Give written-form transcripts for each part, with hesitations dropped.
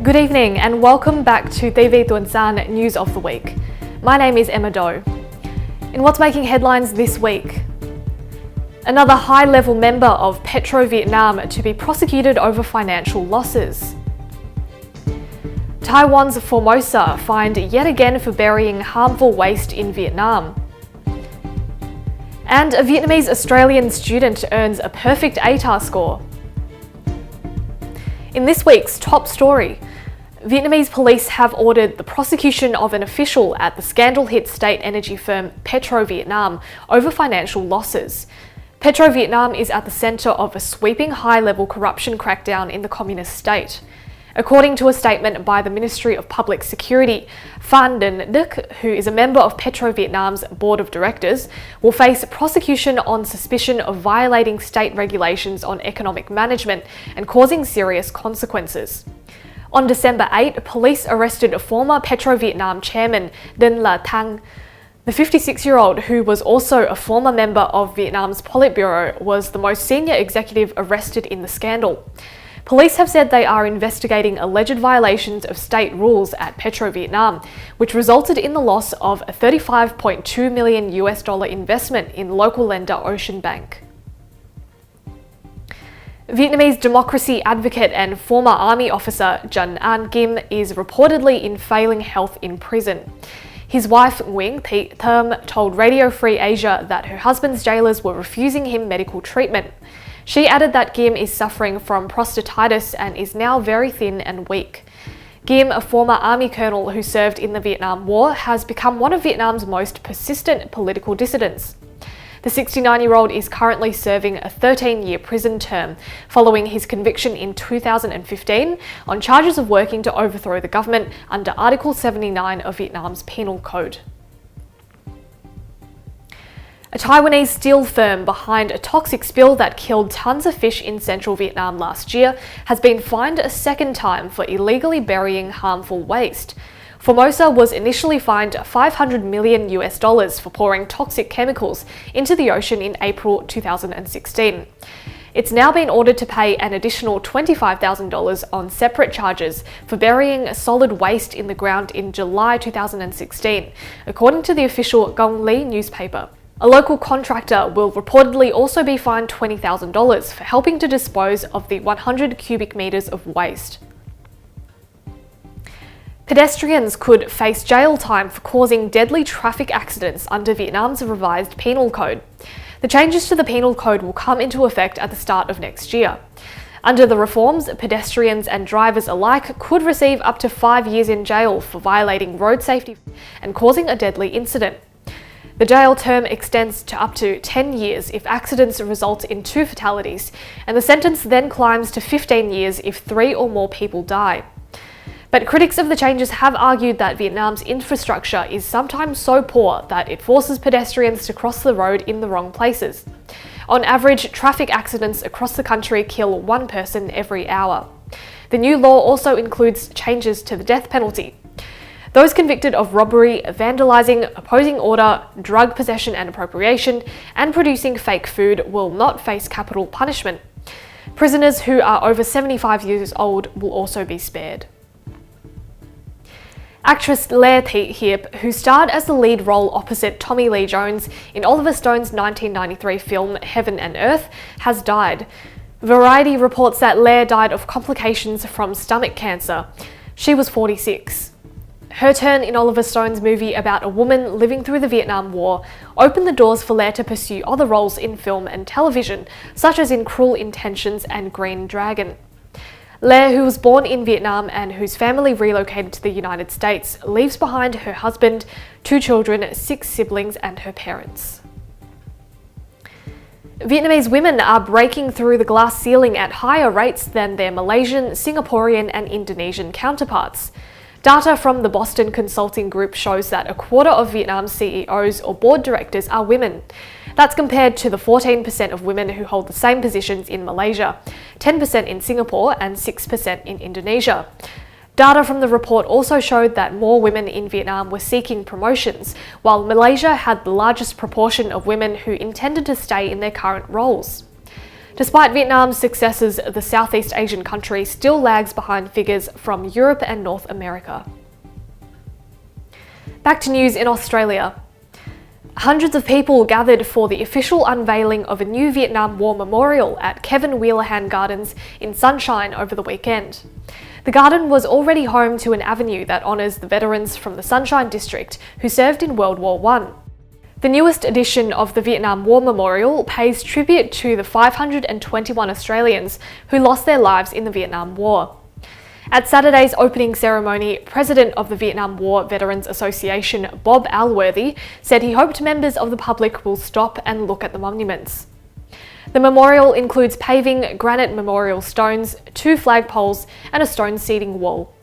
Good evening and welcome back to TV Tuần-san News of the Week. My name is Emma Doe. In what's making headlines this week, another high-level member of Petro Vietnam to be prosecuted over financial losses. Taiwan's Formosa fined yet again for burying harmful waste in Vietnam. And a Vietnamese Australian student earns a perfect ATAR score. In this week's top story, Vietnamese police have ordered the prosecution of an official at the scandal-hit state energy firm Petro Vietnam over financial losses. Petro Vietnam is at the centre of a sweeping high-level corruption crackdown in the communist state. According to a statement by the Ministry of Public Security, Phan Đình Đức, who is a member of Petro Vietnam's board of directors, will face prosecution on suspicion of violating state regulations on economic management and causing serious consequences. On December 8, police arrested a former Petro Vietnam chairman, Dinh La Thang. The 56-year-old, who was also a former member of Vietnam's Politburo, was the most senior executive arrested in the scandal. Police have said they are investigating alleged violations of state rules at Petro Vietnam, which resulted in the loss of a $35.2 million investment in local lender Ocean Bank. Vietnamese democracy advocate and former army officer Trần An Kim is reportedly in failing health in prison. His wife Nguyễn Thị Thơm told Radio Free Asia that her husband's jailers were refusing him medical treatment. She added that Kim is suffering from prostatitis and is now very thin and weak. Kim, a former army colonel who served in the Vietnam War, has become one of Vietnam's most persistent political dissidents. The 69-year-old is currently serving a 13-year prison term following his conviction in 2015 on charges of working to overthrow the government under Article 79 of Vietnam's Penal Code. A Taiwanese steel firm behind a toxic spill that killed tons of fish in central Vietnam last year has been fined a second time for illegally burying harmful waste. Formosa was initially fined $500 million for pouring toxic chemicals into the ocean in April 2016. It's now been ordered to pay an additional $25,000 on separate charges for burying solid waste in the ground in July 2016, according to the official Gong Li newspaper. A local contractor will reportedly also be fined $20,000 for helping to dispose of the 100 cubic metres of waste. Pedestrians could face jail time for causing deadly traffic accidents under Vietnam's revised Penal Code. The changes to the Penal Code will come into effect at the start of next year. Under the reforms, pedestrians and drivers alike could receive up to 5 years in jail for violating road safety and causing a deadly incident. The jail term extends to up to 10 years if accidents result in 2 fatalities, and the sentence then climbs to 15 years if 3 or more people die. But critics of the changes have argued that Vietnam's infrastructure is sometimes so poor that it forces pedestrians to cross the road in the wrong places. On average, traffic accidents across the country kill 1 person every hour. The new law also includes changes to the death penalty. Those convicted of robbery, vandalising, opposing order, drug possession and appropriation, and producing fake food will not face capital punishment. Prisoners who are over 75 years old will also be spared. Actress Lê Thị Hiệp, who starred as the lead role opposite Tommy Lee Jones in Oliver Stone's 1993 film Heaven and Earth, has died. Variety reports that Lê died of complications from stomach cancer. She was 46. Her turn in Oliver Stone's movie about a woman living through the Vietnam War opened the doors for Lê to pursue other roles in film and television, such as in Cruel Intentions and Green Dragon. Lê, who was born in Vietnam and whose family relocated to the United States, leaves behind her husband, 2 children, 6 siblings, and her parents. Vietnamese women are breaking through the glass ceiling at higher rates than their Malaysian, Singaporean, and Indonesian counterparts. Data from the Boston Consulting Group shows that a quarter of Vietnam's CEOs or board directors are women. That's compared to the 14% of women who hold the same positions in Malaysia, 10% in Singapore, and 6% in Indonesia. Data from the report also showed that more women in Vietnam were seeking promotions, while Malaysia had the largest proportion of women who intended to stay in their current roles. Despite Vietnam's successes, the Southeast Asian country still lags behind figures from Europe and North America. Back to news in Australia. Hundreds of people gathered for the official unveiling of a new Vietnam War memorial at Kevin Wheelahan Gardens in Sunshine over the weekend. The garden was already home to an avenue that honours the veterans from the Sunshine District who served in World War I. The newest edition of the Vietnam War Memorial pays tribute to the 521 Australians who lost their lives in the Vietnam War. At Saturday's opening ceremony, President of the Vietnam War Veterans Association, Bob Alworthy, said he hoped members of the public will stop and look at the monuments. The memorial includes paving, granite memorial stones, 2 flagpoles and a stone seating wall.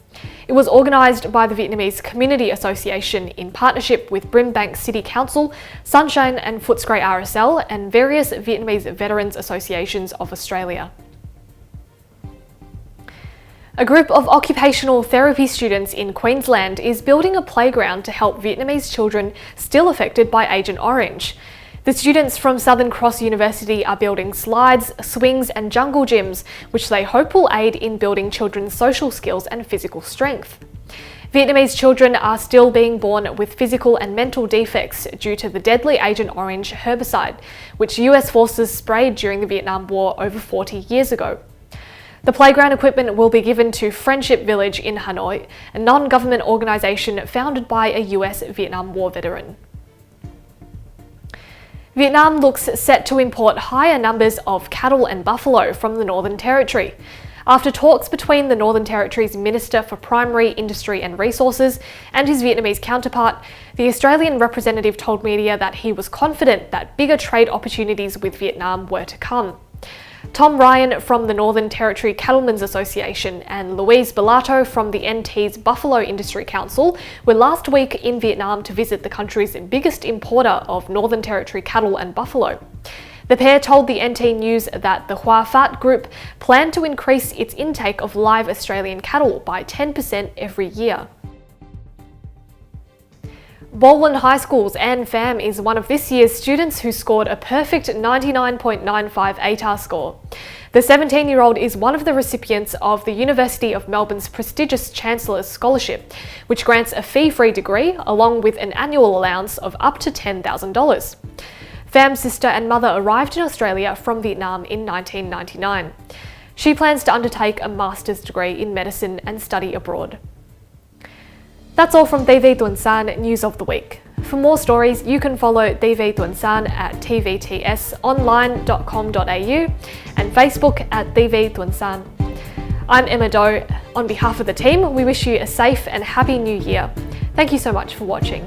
It was organised by the Vietnamese Community Association in partnership with Brimbank City Council, Sunshine and Footscray RSL and various Vietnamese Veterans Associations of Australia. A group of occupational therapy students in Queensland is building a playground to help Vietnamese children still affected by Agent Orange. The students from Southern Cross University are building slides, swings and jungle gyms, which they hope will aid in building children's social skills and physical strength. Vietnamese children are still being born with physical and mental defects due to the deadly Agent Orange herbicide, which US forces sprayed during the Vietnam War over 40 years ago. The playground equipment will be given to Friendship Village in Hanoi, a non-government organisation founded by a US Vietnam War veteran. Vietnam looks set to import higher numbers of cattle and buffalo from the Northern Territory. After talks between the Northern Territory's Minister for Primary Industry and Resources and his Vietnamese counterpart, the Australian representative told media that he was confident that bigger trade opportunities with Vietnam were to come. Tom Ryan from the Northern Territory Cattlemen's Association and Louise Bellato from the NT's Buffalo Industry Council were last week in Vietnam to visit the country's biggest importer of Northern Territory cattle and buffalo. The pair told the NT News that the Hoa Phat Group planned to increase its intake of live Australian cattle by 10% every year. Bowlen High School's Anne Pham is one of this year's students who scored a perfect 99.95 ATAR score. The 17-year-old is one of the recipients of the University of Melbourne's prestigious Chancellor's Scholarship, which grants a fee-free degree along with an annual allowance of up to $10,000. Pham's sister and mother arrived in Australia from Vietnam in 1999. She plans to undertake a master's degree in medicine and study abroad. That's all from TV Tuần-san News of the Week. For more stories, you can follow TV Tuần-san at tvtsonline.com.au and Facebook at TV Tuần-san. I'm Emma Doe. On behalf of the team, we wish you a safe and happy new year. Thank you so much for watching.